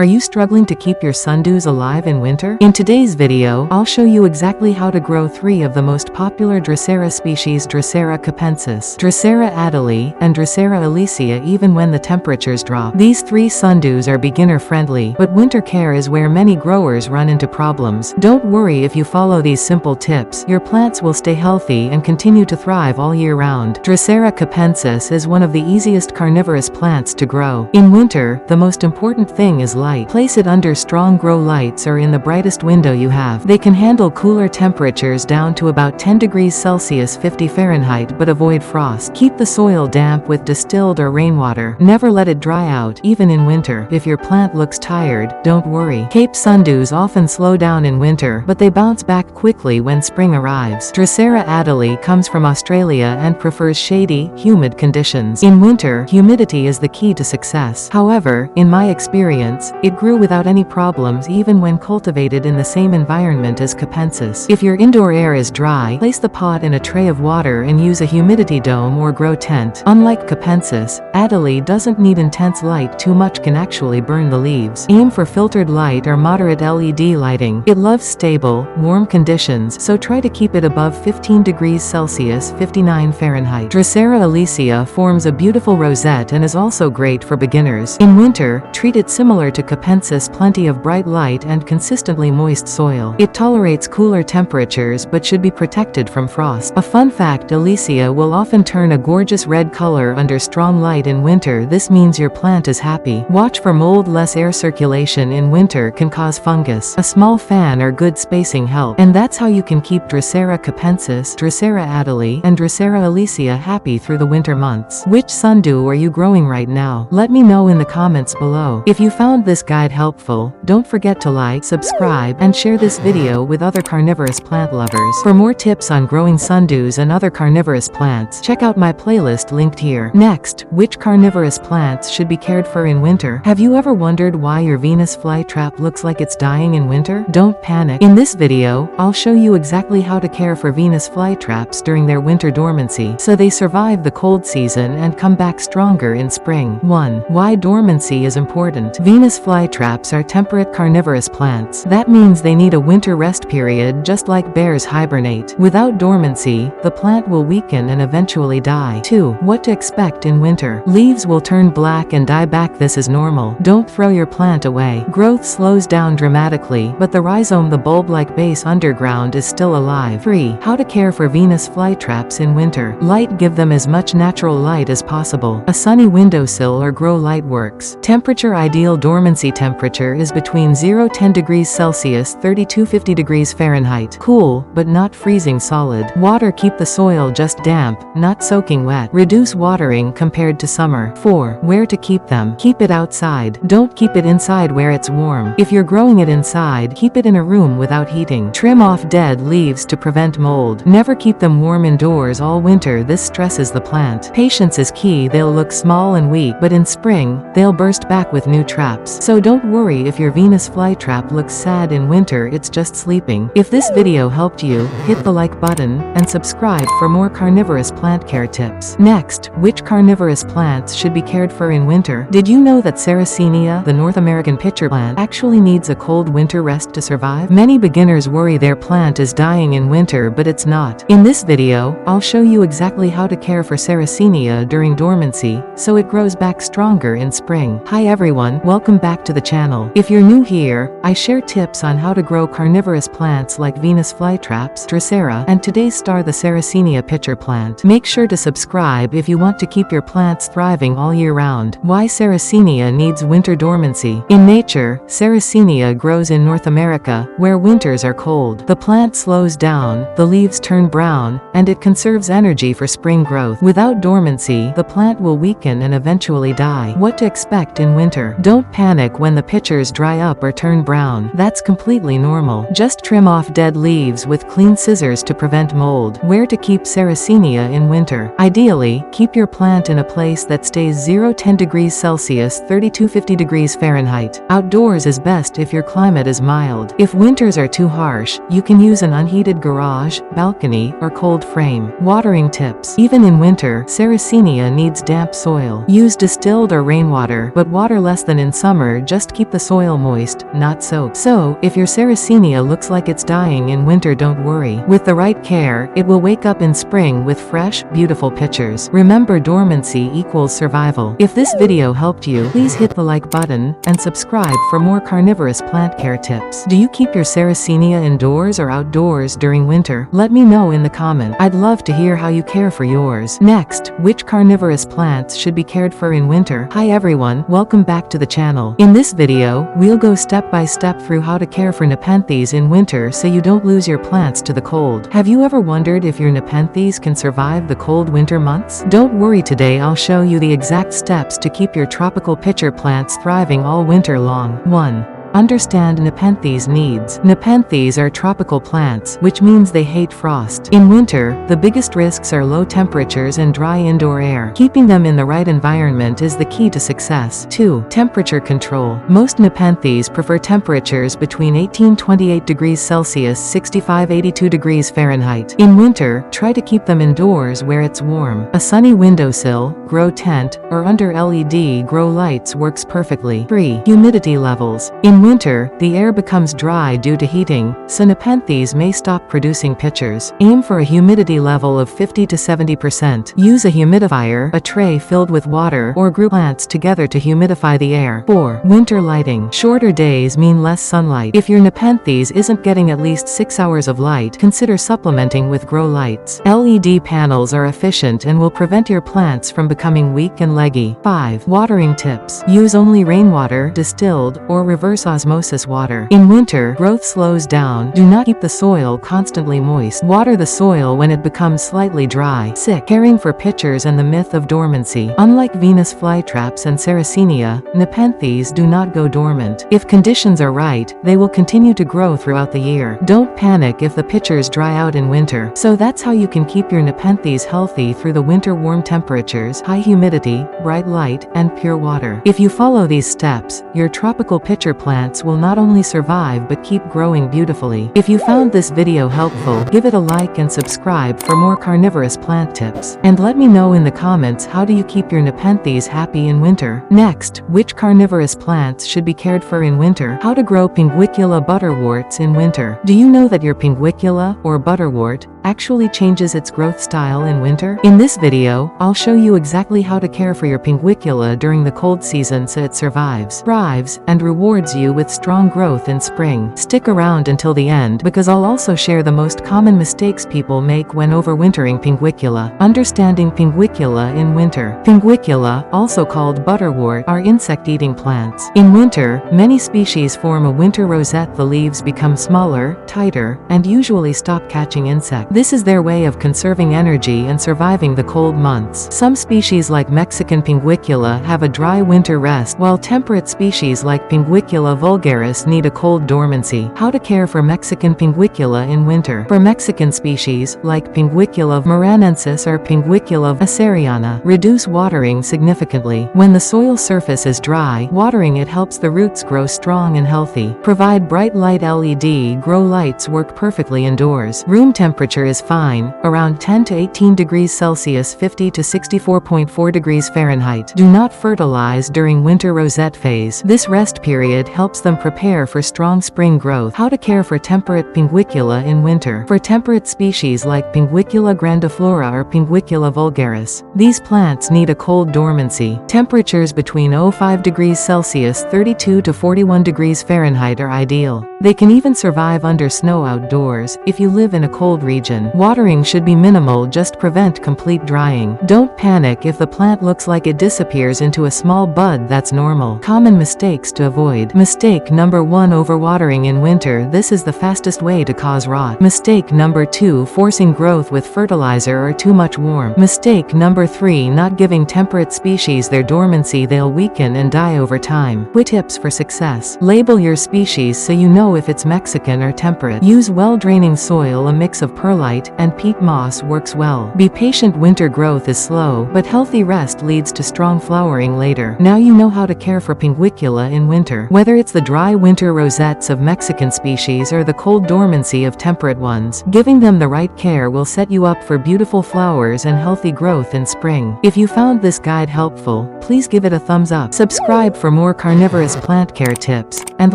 Are you struggling to keep your sundews alive in winter? In today's video, I'll show you exactly how to grow 3 of the most popular Drosera species: Drosera capensis, Drosera adeli, and Drosera elysia even when the temperatures drop. These 3 sundews are beginner-friendly, but winter care is where many growers run into problems. Don't worry, if you follow these simple tips, your plants will stay healthy and continue to thrive all year round. Drosera capensis is one of the easiest carnivorous plants to grow. In winter, the most important thing is light. Place it under strong grow lights or in the brightest window you have. They can handle cooler temperatures down to about 10 degrees Celsius 50 Fahrenheit but avoid frost. Keep the soil damp with distilled or rainwater. Never let it dry out, even in winter. If your plant looks tired, don't worry. Cape sundews often slow down in winter, but they bounce back quickly when spring arrives. Drosera adeli comes from Australia and prefers shady, humid conditions. In winter, humidity is the key to success. However, in my experience, it grew without any problems even when cultivated in the same environment as capensis. If your indoor air is dry, place the pot in a tray of water and use a humidity dome or grow tent. Unlike capensis, adeli doesn't need intense light. Too much can actually burn the leaves. Aim for filtered light or moderate LED lighting. It loves stable, warm conditions, so try to keep it above 15 degrees Celsius 59 Fahrenheit. Drosera elysia forms a beautiful rosette and is also great for beginners. In winter, treat it similar to capensis: plenty of bright light and consistently moist soil. It tolerates cooler temperatures but should be protected from frost. A fun fact: elysia will often turn a gorgeous red color under strong light in winter. This means your plant is happy. Watch for mold. Less air circulation in winter can cause fungus. A small fan or good spacing help. And that's how you can keep Drosera capensis, Drosera adeli, and Drosera elysia happy through the winter months. Which sundew are you growing right now? Let me know in the comments below. If you found this guide helpful, don't forget to like, subscribe, and share this video with other carnivorous plant lovers. For more tips on growing sundews and other carnivorous plants, check out my playlist linked here. Next, which carnivorous plants should be cared for in winter? Have you ever wondered why your Venus flytrap looks like it's dying in winter? Don't panic. In this video, I'll show you exactly how to care for Venus flytraps during their winter dormancy, so they survive the cold season and come back stronger in spring. 1. Why dormancy is important. Venus flytraps are temperate carnivorous plants. That means they need a winter rest period just like bears hibernate. Without dormancy, the plant will weaken and eventually die. 2. What to expect in winter. Leaves will turn black and die back. This is normal. Don't throw your plant away. Growth slows down dramatically, but the rhizome, the bulb-like base underground, is still alive. 3. How to care for Venus flytraps in winter. Light. Give them as much natural light as possible. A sunny windowsill or grow light works. Temperature. Ideal dormancy temperature is between 0-10 degrees Celsius 32-50 degrees Fahrenheit. Cool, but not freezing solid. Water. Keep the soil just damp, not soaking wet. Reduce watering compared to summer. 4. Where to keep them. Keep it outside. Don't keep it inside where it's warm. If you're growing it inside, keep it in a room without heating. Trim off dead leaves to prevent mold. Never keep them warm indoors all winter. This stresses the plant. Patience is key. They'll look small and weak, but in spring, they'll burst back with new traps. So don't worry if your Venus flytrap looks sad in winter, it's just sleeping. If this video helped you, hit the like button and subscribe for more carnivorous plant care tips. Next, which carnivorous plants should be cared for in winter? Did you know that Sarracenia, the North American pitcher plant, actually needs a cold winter rest to survive? Many beginners worry their plant is dying in winter, but it's not. In this video, I'll show you exactly how to care for Sarracenia during dormancy, so it grows back stronger in spring. Hi everyone, welcome back to the channel. If you're new here, I share tips on how to grow carnivorous plants like Venus flytraps, Drosera, and today's star, the Sarracenia pitcher plant. Make sure to subscribe if you want to keep your plants thriving all year round. Why Sarracenia needs winter dormancy. In nature, Sarracenia grows in North America, where winters are cold. The plant slows down, the leaves turn brown, and it conserves energy for spring growth. Without dormancy, the plant will weaken and eventually die. What to expect in winter. Don't panic when the pitchers dry up or turn brown. That's completely normal. Just trim off dead leaves with clean scissors to prevent mold. Where to keep Sarracenia in winter. Ideally, keep your plant in a place that stays 0-10 degrees Celsius 32-50 degrees Fahrenheit. Outdoors is best if your climate is mild. If winters are too harsh, you can use an unheated garage, balcony, or cold frame. Watering tips. Even in winter, Sarracenia needs damp soil. Use distilled or rainwater, but water less than in summer Remember, just keep the soil moist, not soaked. So, if your Sarracenia looks like it's dying in winter, don't worry. With the right care, it will wake up in spring with fresh, beautiful pictures. Remember, dormancy equals survival. If this video helped you, please hit the like button and subscribe for more carnivorous plant care tips. Do you keep your Sarracenia indoors or outdoors during winter? Let me know in the comment. I'd love to hear how you care for yours. Next, which carnivorous plants should be cared for in winter? Hi everyone, welcome back to the channel. In this video, we'll go step by step through how to care for Nepenthes in winter so you don't lose your plants to the cold. Have you ever wondered if your Nepenthes can survive the cold winter months? Don't worry, today I'll show you the exact steps to keep your tropical pitcher plants thriving all winter long. 1. Understand Nepenthes needs. Nepenthes are tropical plants, which means they hate frost. In winter, the biggest risks are low temperatures and dry indoor air. Keeping them in the right environment is the key to success. 2. Temperature control. Most Nepenthes prefer temperatures between 18-28 degrees Celsius (65-82 degrees Fahrenheit). In winter, try to keep them indoors where it's warm. A sunny windowsill, grow tent, or under LED grow lights works perfectly. 3. Humidity levels. In winter, the air becomes dry due to heating, so Nepenthes may stop producing pitchers. Aim for a humidity level of 50 to 70%. Use a humidifier, a tray filled with water, or group plants together to humidify the air. 4. Winter lighting. Shorter days mean less sunlight. If your Nepenthes isn't getting at least 6 hours of light, consider supplementing with grow lights. LED panels are efficient and will prevent your plants from becoming weak and leggy. 5. Watering tips. Use only rainwater, distilled, or reverse osmosis water. In winter, growth slows down. Do not keep the soil constantly moist. Water the soil when it becomes slightly dry. 6. Caring for pitchers and the myth of dormancy. Unlike Venus Flytraps and Sarracenia, Nepenthes do not go dormant. If conditions are right, they will continue to grow throughout the year. Don't panic if the pitchers dry out in winter. So that's how you can keep your Nepenthes healthy through the winter: warm temperatures, high humidity, bright light, and pure water. If you follow these steps, your tropical pitcher plants will not only survive but keep growing beautifully. If you found this video helpful, give it a like and subscribe for more carnivorous plant tips. And let me know in the comments, how do you keep your Nepenthes happy in winter? Next, which carnivorous plants should be cared for in winter? How to grow Pinguicula butterworts in winter. Do you know that your Pinguicula, or butterwort, actually changes its growth style in winter? In this video, I'll show you exactly how to care for your Pinguicula during the cold season so it survives, thrives, and rewards you with strong growth in spring. Stick around until the end because I'll also share the most common mistakes people make when overwintering Pinguicula. Understanding Pinguicula in winter. Pinguicula, also called butterwort, are insect-eating plants. In winter, many species form a winter rosette. The leaves become smaller, tighter, and usually stop catching insects. This is their way of conserving energy and surviving the cold months. Some species like Mexican Pinguicula have a dry winter rest, while temperate species like Pinguicula vulgaris need a cold dormancy. How to care for Mexican Pinguicula in winter. For Mexican species, like Pinguicula maranensis or Pinguicula aceriana, reduce watering significantly. When the soil surface is dry, watering it helps the roots grow strong and healthy. Provide bright light. LED grow lights work perfectly indoors. Room temperature is fine, around 10 to 18 degrees Celsius (50 to 64.4 degrees Fahrenheit). Do not fertilize during winter rosette phase. This rest period helps them prepare for strong spring growth. How to care for temperate Pinguicula in winter. For temperate species like Pinguicula grandiflora or Pinguicula vulgaris, these plants need a cold dormancy. Temperatures between 05 degrees Celsius (32 to 41 degrees Fahrenheit are ideal. They can even survive under snow outdoors if you live in a cold region. Watering should be minimal, just prevent complete drying. Don't panic if the plant looks like it disappears into a small bud. That's normal. Common mistakes to avoid. Mistake number 1: overwatering in winter. This is the fastest way to cause rot. Mistake number 2: forcing growth with fertilizer or too much warmth. Mistake number 3: not giving temperate species their dormancy. They'll weaken and die over time. Quick tips for success. Label your species so you know if it's Mexican or temperate. Use well-draining soil, a mix of perlite perlite, and peat moss works well. Be patient, winter growth is slow, but healthy rest leads to strong flowering later. Now you know how to care for Pinguicula in winter. Whether it's the dry winter rosettes of Mexican species or the cold dormancy of temperate ones, giving them the right care will set you up for beautiful flowers and healthy growth in spring. If you found this guide helpful, please give it a thumbs up. Subscribe for more carnivorous plant care tips, and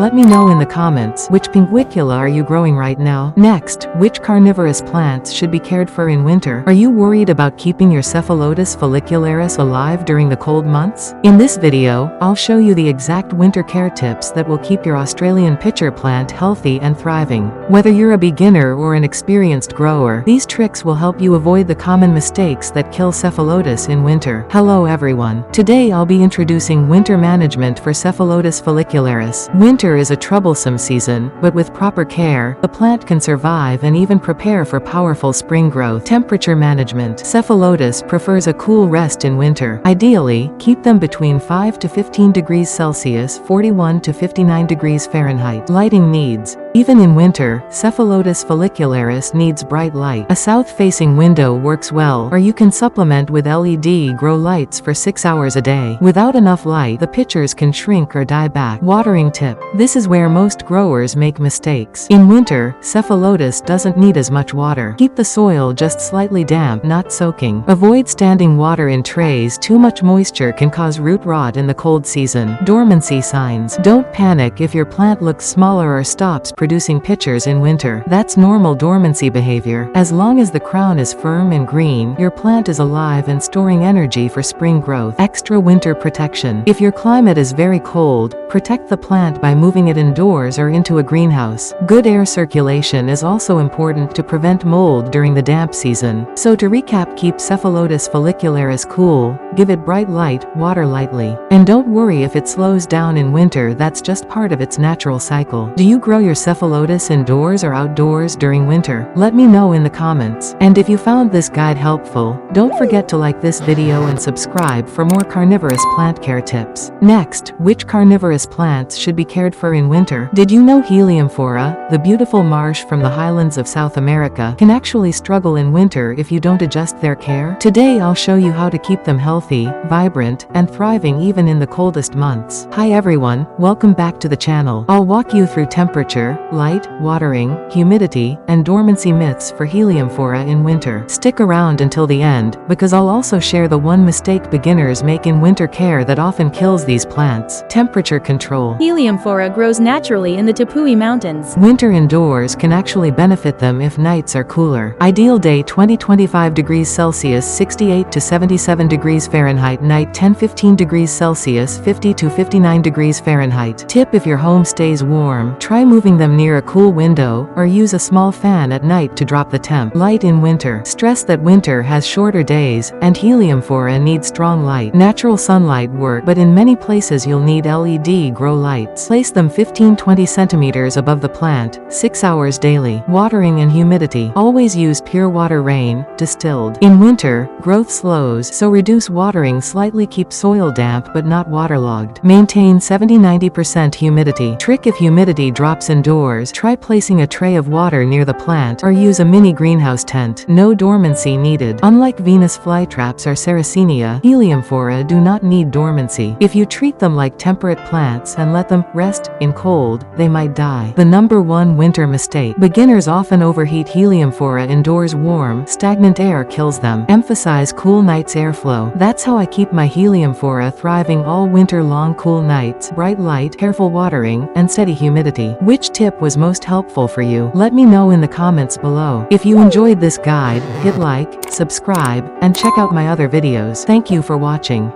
let me know in the comments, which Pinguicula are you growing right now? Next, which carnivorous plants should be cared for in winter? Are you worried about keeping your Cephalotus follicularis alive during the cold months? In this video, I'll show you the exact winter care tips that will keep your Australian pitcher plant healthy and thriving. Whether you're a beginner or an experienced grower, these tricks will help you avoid the common mistakes that kill Cephalotus in winter. Hello everyone. Today I'll be introducing winter management for Cephalotus follicularis. Winter is a troublesome season, but with proper care, the plant can survive and even prepare for powerful spring growth. Temperature management. Cephalotus prefers a cool rest in winter. Ideally, keep them between 5 to 15 degrees Celsius, 41 to 59 degrees Fahrenheit. Lighting needs. Even in winter, Cephalotus follicularis needs bright light. A south-facing window works well, or you can supplement with LED grow lights for 6 hours a day. Without enough light, the pitchers can shrink or die back. Watering tip. This is where most growers make mistakes. In winter, Cephalotus doesn't need as much water. Keep the soil just slightly damp, not soaking. Avoid standing water in trays. Too much moisture can cause root rot in the cold season. Dormancy signs. Don't panic if your plant looks smaller or stops producing pitchers in winter. That's normal dormancy behavior. As long as the crown is firm and green, your plant is alive and storing energy for spring growth. Extra winter protection. If your climate is very cold, protect the plant by moving it indoors or into a greenhouse. Good air circulation is also important to prevent mold during the damp season. So to recap, keep Cephalotus follicularis cool, give it bright light, water lightly. And don't worry if it slows down in winter, that's just part of its natural cycle. Do you grow your Cephalotus indoors or outdoors during winter? Let me know in the comments. And if you found this guide helpful, don't forget to like this video and subscribe for more carnivorous plant care tips. Next, which carnivorous plants should be cared for in winter? Did you know Heliamphora, the beautiful marsh from the highlands of South America, can actually struggle in winter if you don't adjust their care? Today I'll show you how to keep them healthy, vibrant, and thriving even in the coldest months. Hi everyone, welcome back to the channel. I'll walk you through temperature, light, watering, humidity, and dormancy myths for Heliamphora in winter. Stick around until the end, because I'll also share the one mistake beginners make in winter care that often kills these plants. Temperature control. Heliamphora grows naturally in the Tepui Mountains. Winter indoors can actually benefit them if nights are cooler. Ideal day 20-25 degrees Celsius, 68 to 77 degrees Fahrenheit. Night 10-15 degrees Celsius, 50 to 59 degrees Fahrenheit. Tip: if your home stays warm, try moving them near a cool window, or use a small fan at night to drop the temp. Light in winter. Stress that winter has shorter days, and Heliamphora needs strong light. Natural sunlight work, but in many places you'll need LED grow lights. Place them 15-20 centimeters above the plant, 6 hours daily. Watering and humidity. Always use pure water, rain, distilled. In winter, growth slows, so reduce watering slightly. Keep soil damp but not waterlogged. Maintain 70-90% humidity. Trick: if humidity drops indoors, try placing a tray of water near the plant, or use a mini greenhouse tent. No dormancy needed. Unlike Venus Flytraps or Sarracenia, Heliamphora do not need dormancy. If you treat them like temperate plants and let them rest in cold, they might die. The number one winter mistake. Beginners often overheat Heliamphora indoors. Warm, stagnant air kills them. Emphasize cool nights airflow. That's how I keep my Heliamphora thriving all winter long. Cool nights, bright light, careful watering, and steady humidity. Which tip was most helpful for you? Let me know in the comments below. If you enjoyed this guide, hit like, subscribe, and check out my other videos. Thank you for watching.